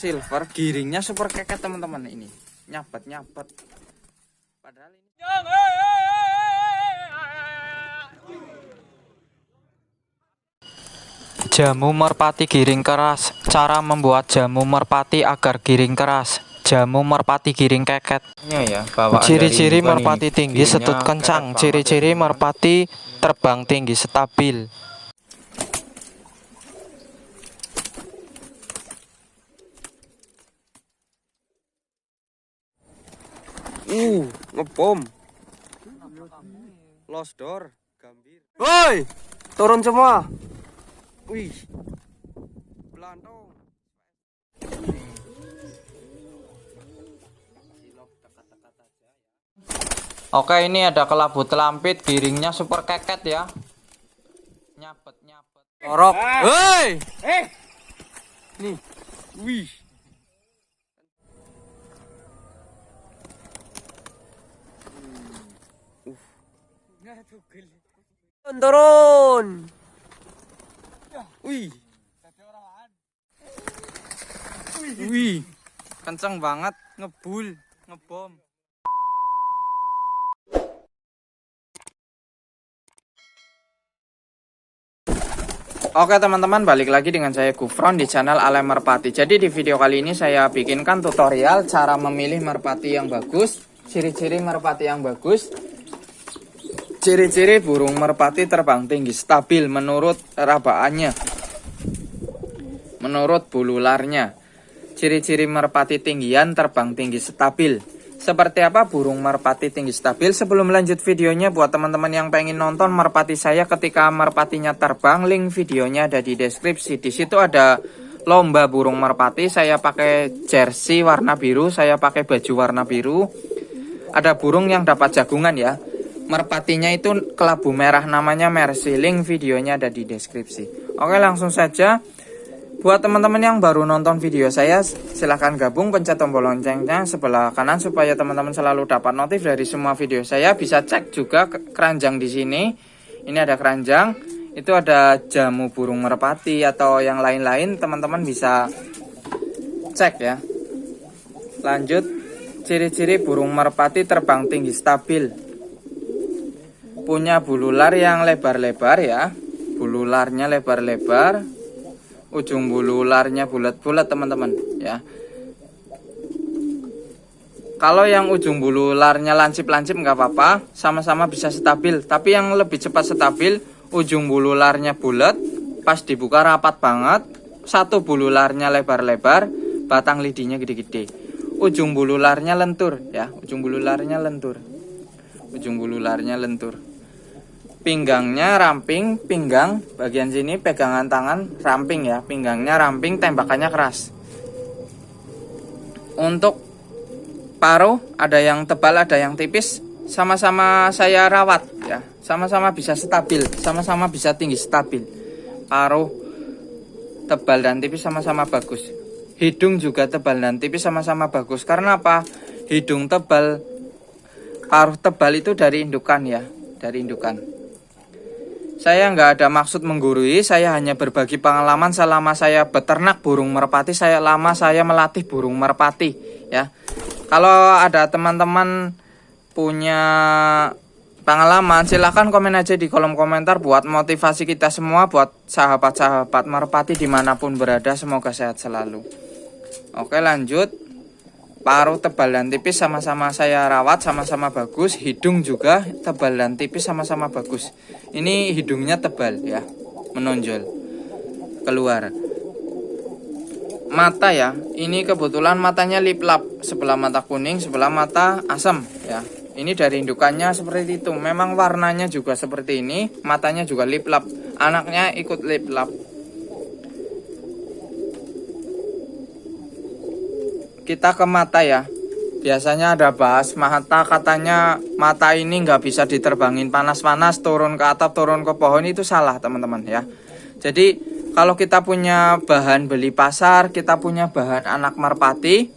Silver, giringnya super keket teman-teman. Ini nyabet padahal ini jamu merpati giring keras. Cara membuat jamu merpati agar giring keras. Jamu merpati giring keket. Ya, Ciri-ciri merpati tinggi setut kencang. Ciri-ciri merpati terbang tinggi stabil. Ngebom. Lost door, gambir. Woi, turun semua. Wih. Belantong. Oke, ini ada kelabu telampit, giringnya super keket ya. Nyabet. Orok. Woi. Nih. Wih. Turun. Wih. Wih. Kenceng banget, ngebul, ngebom. Oke teman-teman, balik lagi dengan saya Gufron di channel Ale Merpati. Jadi di video kali ini saya bikinkan tutorial cara memilih merpati yang bagus, ciri-ciri merpati yang bagus, ciri-ciri burung merpati terbang tinggi stabil menurut rabaannya, menurut bulularnya, ciri-ciri merpati tinggian terbang tinggi stabil. Seperti apa burung merpati tinggi stabil? Sebelum lanjut videonya, buat teman-teman yang pengen nonton merpati saya ketika merpatinya terbang, link videonya ada di deskripsi. Di situ ada lomba burung merpati. Saya pakai jersey warna biru, saya pakai baju warna biru. Ada burung yang dapat jagungan ya. Merpatinya itu kelabu merah, namanya Mercy. Link videonya ada di deskripsi. Oke, langsung saja. Buat teman-teman yang baru nonton video saya, silahkan gabung, pencet tombol loncengnya sebelah kanan supaya teman-teman selalu dapat notif dari semua video saya. Bisa cek juga keranjang di sini. Ini ada keranjang, itu ada jamu burung merpati atau yang lain-lain, teman-teman bisa cek ya. Lanjut, ciri-ciri burung merpati terbang tinggi stabil. Punya bulular yang lebar-lebar ya. Bulularnya lebar-lebar. Ujung bulu ularnya bulat-bulat teman-teman ya. Kalau yang ujung bulu ularnya lancip-lancip nggak apa-apa, sama-sama bisa stabil. Tapi yang lebih cepat stabil, ujung bulu ularnya bulat, pas dibuka rapat banget, satu bulu ularnya lebar-lebar, batang lidinya gede-gede. Ujung bulu ularnya lentur ya, ujung bulu ularnya lentur. Ujung bulu ularnya lentur. Pinggangnya ramping, pinggang bagian sini pegangan tangan ramping ya, pinggangnya ramping, tembakannya keras. Untuk paruh ada yang tebal, ada yang tipis, sama-sama saya rawat ya, sama-sama bisa stabil, sama-sama bisa tinggi stabil. Paruh tebal dan tipis sama-sama bagus. Hidung juga tebal dan tipis sama-sama bagus. Karena apa? Hidung tebal, paruh tebal itu dari indukan ya, dari indukan. Saya nggak ada maksud menggurui, saya hanya berbagi pengalaman selama saya beternak burung merpati, saya melatih burung merpati ya. Kalau ada teman-teman punya pengalaman, silahkan komen aja di kolom komentar buat motivasi kita semua, buat sahabat-sahabat merpati dimanapun berada, semoga sehat selalu. Oke, lanjut. Paruh tebal dan tipis sama-sama saya rawat, sama-sama bagus. Hidung juga tebal dan tipis sama-sama bagus. Ini hidungnya tebal ya, menonjol keluar. Mata ya, ini kebetulan matanya liplap, sebelah mata kuning, sebelah mata asam ya. Ini dari indukannya seperti itu. Memang warnanya juga seperti ini, matanya juga liplap. Anaknya ikut liplap. Kita ke mata ya. Biasanya ada bahas mata, katanya mata ini nggak bisa diterbangin panas-panas, turun ke atap, turun ke pohon, itu salah teman-teman ya. Jadi kalau kita punya bahan beli pasar, kita punya bahan anak merpati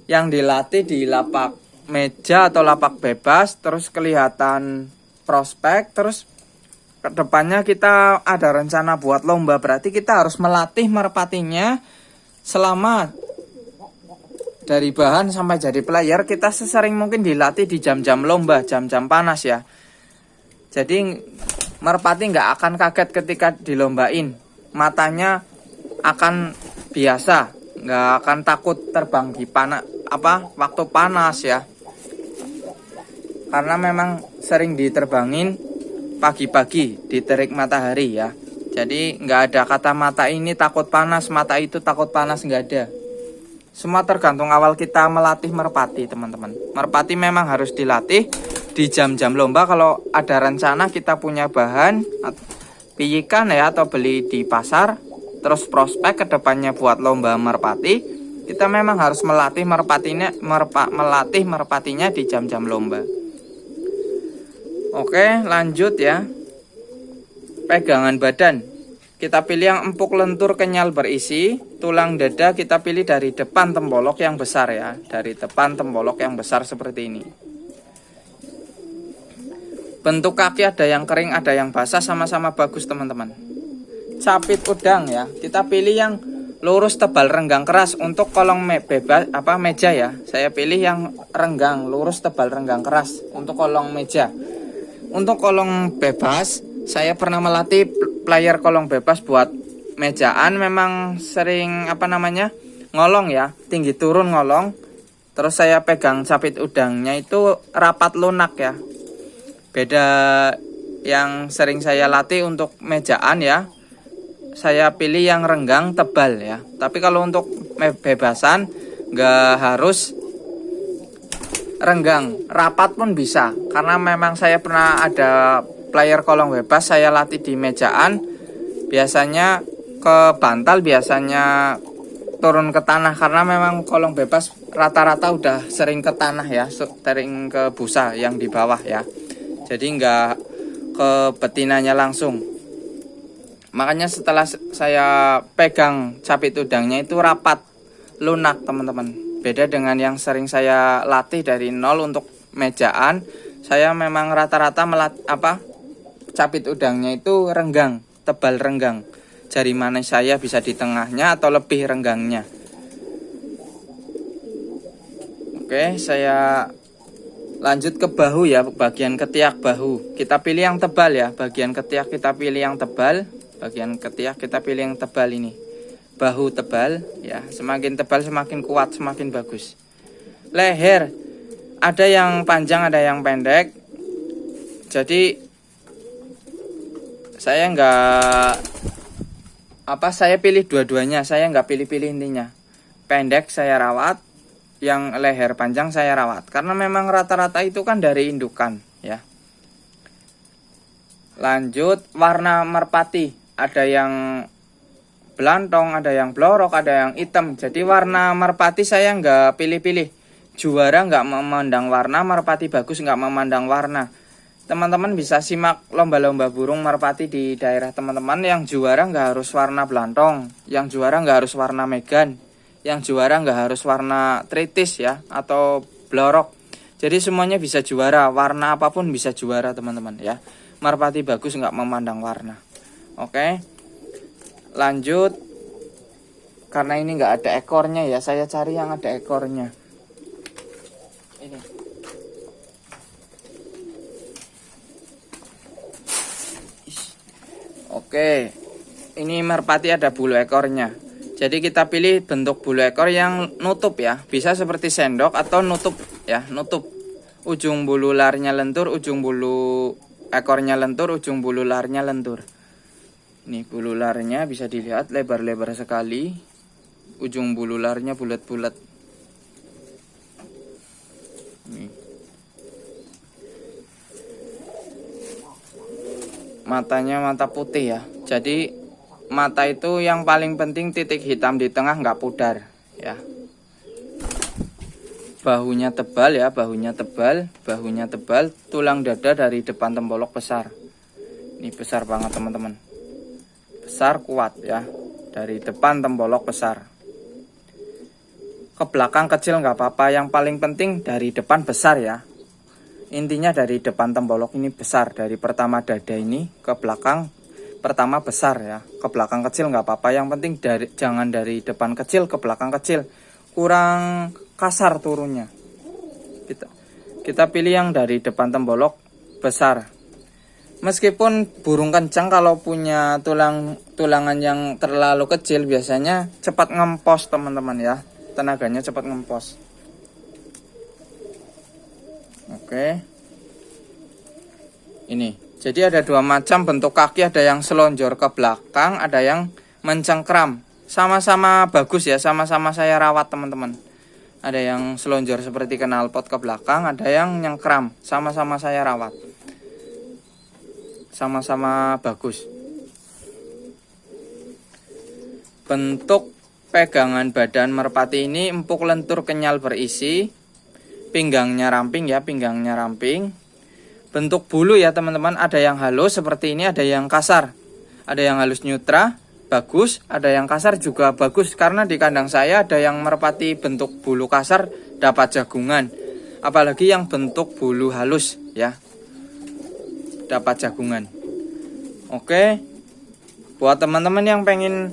yang dilatih di lapak meja atau lapak bebas, terus kelihatan prospek, terus kedepannya kita ada rencana buat lomba, berarti kita harus melatih merpatinya selama dari bahan sampai jadi player kita sesering mungkin dilatih di jam-jam lomba, jam-jam panas ya. Jadi merpati nggak akan kaget ketika dilombain, matanya akan biasa, nggak akan takut terbang di waktu panas ya. Karena memang sering diterbangin pagi-pagi di terik matahari ya. Jadi nggak ada kata mata ini takut panas, mata itu takut panas, nggak ada. Semua tergantung awal kita melatih merpati, teman-teman. Merpati memang harus dilatih di jam-jam lomba. Kalau ada rencana kita punya bahan piyikan ya, atau beli di pasar, terus prospek kedepannya buat lomba merpati, kita memang harus melatih merpatinya di jam-jam lomba. Oke, lanjut ya. Pegangan badan. Kita pilih yang empuk, lentur, kenyal, berisi. Tulang dada kita pilih dari depan tembolok yang besar ya. Dari depan tembolok yang besar seperti ini. Bentuk kaki ada yang kering, ada yang basah, sama-sama bagus teman-teman. Capit udang ya. Kita pilih yang lurus, tebal, renggang, keras. Untuk kolong meja ya. Saya pilih yang renggang, lurus, tebal, renggang, keras. Untuk kolong meja. Untuk kolong bebas, saya pernah melatih player kolong bebas buat mejaan, memang sering ngolong ya, tinggi turun ngolong. Terus saya pegang capit udangnya itu rapat lunak ya. Beda yang sering saya latih untuk mejaan ya, saya pilih yang renggang tebal ya. Tapi kalau untuk bebasan nggak harus renggang, rapat pun bisa. Karena memang saya pernah ada player kolong bebas saya latih di mejaan, biasanya ke bantal, biasanya turun ke tanah. Karena memang kolong bebas rata-rata udah sering ke tanah ya, sering ke busa yang di bawah ya. Jadi nggak ke betinanya langsung. Makanya setelah saya pegang capit udangnya itu rapat lunak teman-teman. Beda dengan yang sering saya latih dari nol untuk mejaan, saya memang rata-rata capit udangnya itu renggang, tebal renggang. Jari manis saya bisa di tengahnya atau lebih renggangnya. Oke, saya lanjut ke bahu ya, bagian ketiak bahu. Kita pilih yang tebal ya, bagian ketiak kita pilih yang tebal, bagian ketiak kita pilih yang tebal ini. Bahu tebal ya, semakin tebal semakin kuat, semakin bagus. Leher ada yang panjang, ada yang pendek. Jadi saya saya pilih dua-duanya, saya nggak pilih-pilih intinya. Pendek saya rawat, yang leher panjang saya rawat. Karena memang rata-rata itu kan dari indukan ya. Lanjut warna merpati, ada yang belantong, ada yang blorok, ada yang hitam. Jadi warna merpati saya nggak pilih-pilih. Juara nggak memandang warna, merpati bagus nggak memandang warna. Teman-teman bisa simak lomba-lomba burung merpati di daerah teman-teman. Yang juara nggak harus warna belantong, yang juara nggak harus warna megan, yang juara nggak harus warna tritis ya, atau blorok. Jadi semuanya bisa juara, warna apapun bisa juara teman-teman ya. Merpati bagus nggak memandang warna. Oke, lanjut. Karena ini nggak ada ekornya ya, saya cari yang ada ekornya. Ini. Oke, ini merpati ada bulu ekornya. Jadi kita pilih bentuk bulu ekor yang nutup ya. Bisa seperti sendok atau nutup ya, nutup. Ujung bulu larnya lentur, ujung bulu ekornya lentur, ujung bulu larnya lentur. Ini bulu larnya bisa dilihat lebar-lebar sekali. Ujung bulu larnya bulat-bulat. Matanya mata putih ya. Jadi mata itu yang paling penting titik hitam di tengah, nggak pudar ya. Bahunya tebal ya, bahunya tebal. Tulang dada dari depan tembolok besar. Ini besar banget teman-teman. Besar kuat ya. Dari depan tembolok besar. Ke belakang kecil nggak apa-apa. Yang paling penting dari depan besar ya. Intinya dari depan tembolok ini besar. Dari pertama dada ini ke belakang pertama besar ya, ke belakang kecil nggak apa-apa. Yang penting jangan dari depan kecil ke belakang kecil, kurang kasar turunnya. Kita pilih yang dari depan tembolok besar. Meskipun burung kencang kalau punya tulangan yang terlalu kecil biasanya cepat ngempos teman-teman ya, tenaganya cepat ngempos. Oke, ini. Jadi ada dua macam bentuk kaki, ada yang selonjor ke belakang, ada yang mencengkram. Sama-sama bagus ya, sama-sama saya rawat teman-teman. Ada yang selonjor seperti knalpot ke belakang, ada yang nyengkram. Sama-sama saya rawat. Sama-sama bagus. Bentuk pegangan badan merpati ini empuk, lentur, kenyal, berisi. Pinggangnya ramping ya, pinggangnya ramping. Bentuk bulu ya teman-teman, ada yang halus seperti ini, ada yang kasar. Ada yang halus nyutra, bagus, ada yang kasar juga bagus. Karena di kandang saya ada yang merpati bentuk bulu kasar dapat jagungan. Apalagi yang bentuk bulu halus ya, dapat jagungan. Oke, buat teman-teman yang pengen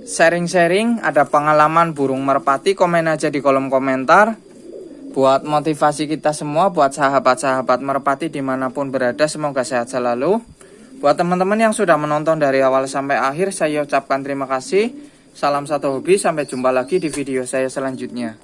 sharing-sharing, ada pengalaman burung merpati, komen aja di kolom komentar. Buat motivasi kita semua, buat sahabat-sahabat merpati dimanapun berada, semoga sehat selalu. Buat teman-teman yang sudah menonton dari awal sampai akhir, saya ucapkan terima kasih. Salam satu hobi, sampai jumpa lagi di video saya selanjutnya.